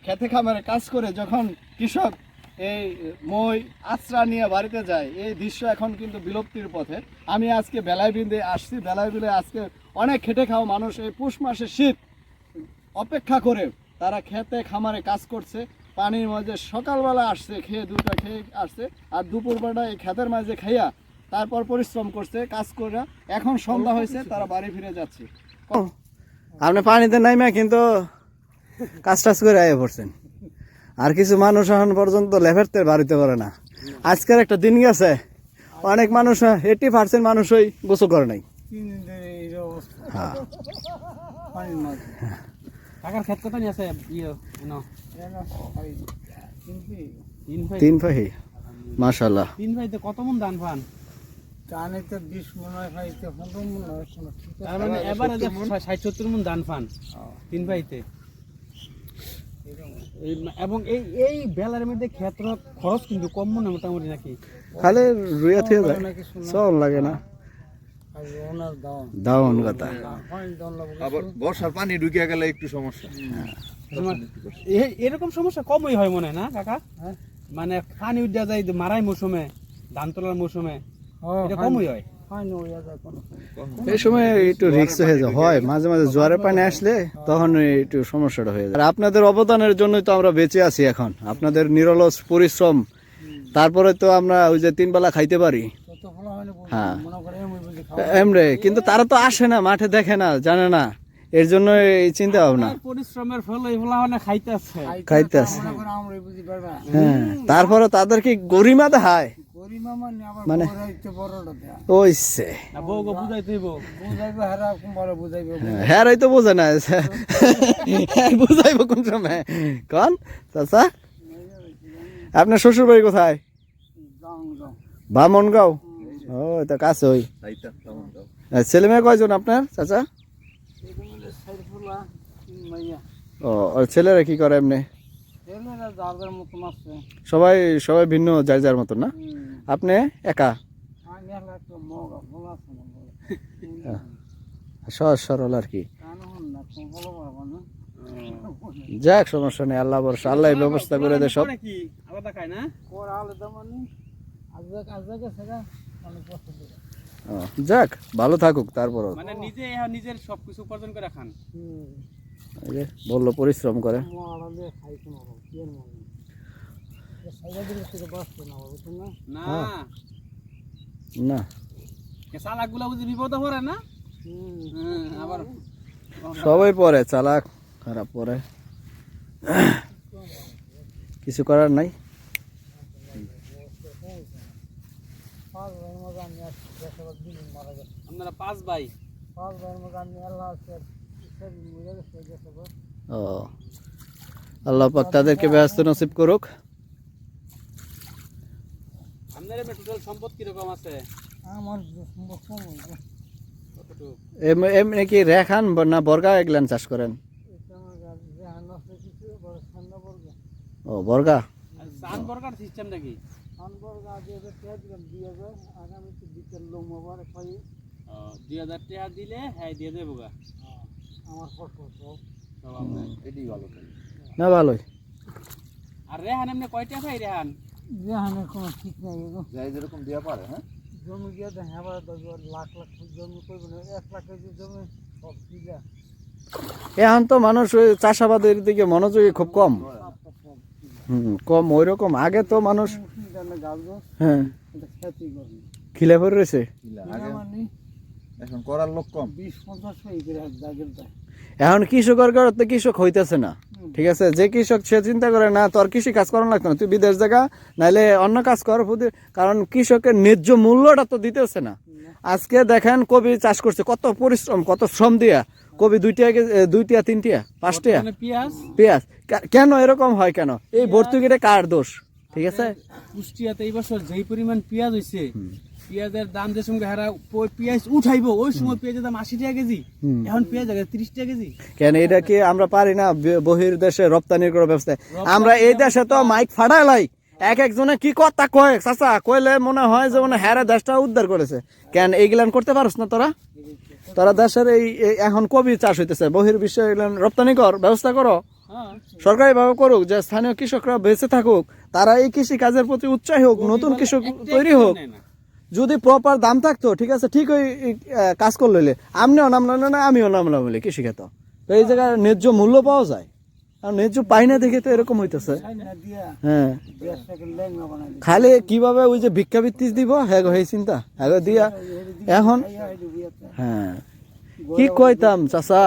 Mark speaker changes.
Speaker 1: খেতে খামারে কাজ করে যখন কৃষক এই মই আশ্রা নিয়ে বাড়িতে যায়, এই দৃশ্য এখন কিন্তু বিলুপ্তির পথে। আমি আজকে বেলায় বিন্দে আসছি, বেলায় বিলে আজকে অনেক খেটে খাওয়া মানুষ এই পুষ মাসে শীত অপেক্ষা করে তারা খেতে খামারে কাজ করছে। পানির মাঝে সকালবেলা আসছে, খেয়ে দুটো খেয়ে আসছে, আর দুপুরবেলা এই খেতের মাঝে খাইয়া তারপর পরিশ্রম করছে, কাজ করে এখন সন্ধ্যা হয়েছে, তারা বাড়ি ফিরে যাচ্ছে। আপনি পানিতে নাইমা কিন্তু কাজ টাজ করে আয় পড়ছেন, আর কিছু মানুষ এখন পর্যন্ত লেফারতে বাড়িতে পারে না। আজকের একটা দিন গেছে, অনেক মানুষ 80% মানুষই গোসল করে নাই। হ্যাঁ,
Speaker 2: কাকার ক্ষেত কত নিয়ে আছে?
Speaker 1: তিন পাহি মাশাআল্লাহ।
Speaker 2: 3 ভাইতে কত মন ধান পান?
Speaker 3: জানে তো 20 মন হয়, 15 মন হয়।
Speaker 2: তার মানে এবারে 60-70 মন ধান পান 3 ভাইতে। এবং এই এই বেলার মধ্যে ক্ষেত্র খরচ কিন্তু কম মনে মোটামুটি নাকি?
Speaker 1: খালি রুইয়া থেকে যায়, চল লাগে না দাওন কথা।
Speaker 4: আবার বর্ষার পানি ঢুকে গেলে একটু সমস্যা।
Speaker 2: এরকম সমস্যা কমই হয় মনে হয় না কাকা? মানে পানি উঠা যায় মারাই মৌসুমে, ধান তোলার মৌসুমে, এটা কমই হয়।
Speaker 1: এই সময় একটু রিস্ক হয়ে যায়, হয় মাঝে মাঝে জোয়ারের পানি আসলে তখন একটু সমস্যাটা হয়ে যায়। আর আপনাদের অবদানের জন্যই তো আমরা বেঁচে আছি এখন, আপনাদের নিরলস পরিশ্রম, তারপরে তো আমরা ওই যে 3 বেলা খাইতে পারি। হ্যাঁ এমরে, কিন্তু তারা তো আসে না, মাঠে দেখে না, জানে না, এর জন্য এই চিন্তা ভাবনা।
Speaker 2: পরিশ্রমের ফল এইগুলা মানে খাইতেছে।
Speaker 1: হ্যাঁ, তারপরে তাদের কি গরিমা দেখায়, মানে ওইছে হ্যাঁ তো বোঝে না, বুঝাইব কোন সময় কন চাচা? আপনার শ্বশুর বাড়ি কোথায়? বামনগাঁও। ও তা কাছে ওই। ছেলে মেয়ে কয়জন আপনার চাচা? ও, ছেলেরা কি করে এমনি? সবাই সবাই ভিন্ন, যার যার মতন না? আপনি একা? সহজ সরল আর কি। যাক, সমস্যা নেই, আল্লাহ ভরসা, আল্লাহ ব্যবস্থা করে দেয় সব। যাক, ভালো থাকুক। তারপর
Speaker 2: মানে নিজে নিজের সবকিছু উপার্জন করে খান,
Speaker 1: বললো পরিশ্রম করে। না
Speaker 2: চালাকগুলা বুঝি বিপদ পড়ে না? আবার
Speaker 1: সবাই পরে, চালাক খারাপ পরে, কিছু করার নাই।
Speaker 2: আপনারা 5 ভাই?
Speaker 1: ও, আল্লাহ পাক তাদেরকে ব্যস্ত নসিব করুক।
Speaker 2: আপনার টোটাল সম্পদ কিরকম আছে?
Speaker 3: আমার
Speaker 1: এমনি কি রেখান না বর্গা এগুলান চাষ করেন? ও, বর্গা।
Speaker 2: সান বর্গার সিস্টেম নাকি?
Speaker 3: আগামী
Speaker 2: 2000 টাকা দিলে হ্যাঁ দিয়ে দেবো গা।
Speaker 3: আমার ফটো
Speaker 4: এটাই ভালো।
Speaker 1: না ভালোই।
Speaker 2: আর রেহান এমনি কয়টা ভাই রেহান?
Speaker 3: রেহানের কোনো ঠিক নাই,
Speaker 4: যাই যেরকম দেওয়া পারে। হ্যাঁ,
Speaker 3: জমি গিয়ে হ্যাঁ লাখ লাখ জমি করবে না, 1 লাখ কেজি জমি সব দিলে।
Speaker 1: এখন তো মানুষ চাষাবাদের দিকে মনোযোগী খুব কম। কম ওই রকম। আগে তো মানুষ হ্যাঁ খিলে পড়ে রয়েছে,
Speaker 4: এখন করার লোক কম।
Speaker 3: 20-50
Speaker 1: এখন কৃষকের তো কৃষক হইতেছে না। ঠিক আছে, যে কৃষক সে চিন্তা করে না তোর কৃষি কাজ করানো লাগতো না, তুই বিদেশ জায়গা নাইলে অন্য কাজ কর, কারণ কৃষকের ন্যায্য মূল্যটা তো দিতেছে না। আজকে দেখেন কবি চাষ করছে, কত পরিশ্রম, কত শ্রম দিয়া কবি 2টা 3টা 5টা পেঁয়াজ। কেন এরকম হয়? কেন এই ভর্তুকিটা কার দোষ? ঠিক আছে,
Speaker 2: কুষ্টিয়াতে এই বছর যেই পরিমাণ পেঁয়াজ হয়েছে, পেঁয়াজের দাম যে সঙ্গে হারা পেঁয়াজ উঠাইবো ওই সময় পেঁয়াজের দাম 80 টাকা কেজি, এখন পেঁয়াজ 30 টাকা কেজি।
Speaker 1: কেন এটা কি আমরা পারি না বহির দেশে রপ্তানির করার ব্যবস্থা? আমরা এই দেশে তো মাইক ফাটাইলাই, এক একজনে কি কথা কয় চাচা, কইলে মনে হয় যে মানে হ্যাঁ দেশটা উদ্ধার করেছে। কেন এইগুলান করতে পারছ না তোরা? তোরা দেশের এই এখন কবি চাষ হইতেছে, বহির বিশ্বে রপ্তানি কর, ব্যবস্থা করো।
Speaker 2: হ্যাঁ
Speaker 1: সরকারিভাবে করুক, যে স্থানীয় কৃষকরা বেঁচে থাকুক, তারা এই কৃষি কাজের প্রতি উৎসাহী হোক, নতুন কৃষক তৈরি হোক। যদি প্রপার দাম থাকতো, ঠিক আছে, ঠিক ওই কাজ করলে আপনিও নামলাম না, আমিও নামলাম বলে কৃষিখাত, তো এই জায়গায় ন্যায্য মূল্য পাওয়া যায়। আর ন্যায্য পাই না দেখে তো এরকম হইতেছে। হ্যাঁ, খালি কিভাবে ওই যে ভিক্ষাবৃত্তি দিব, হ্যাঁ গো, এই চিন্তা, হ্যাঁ গো দিয়া এখন। হ্যাঁ, কি কইতাম চাচা,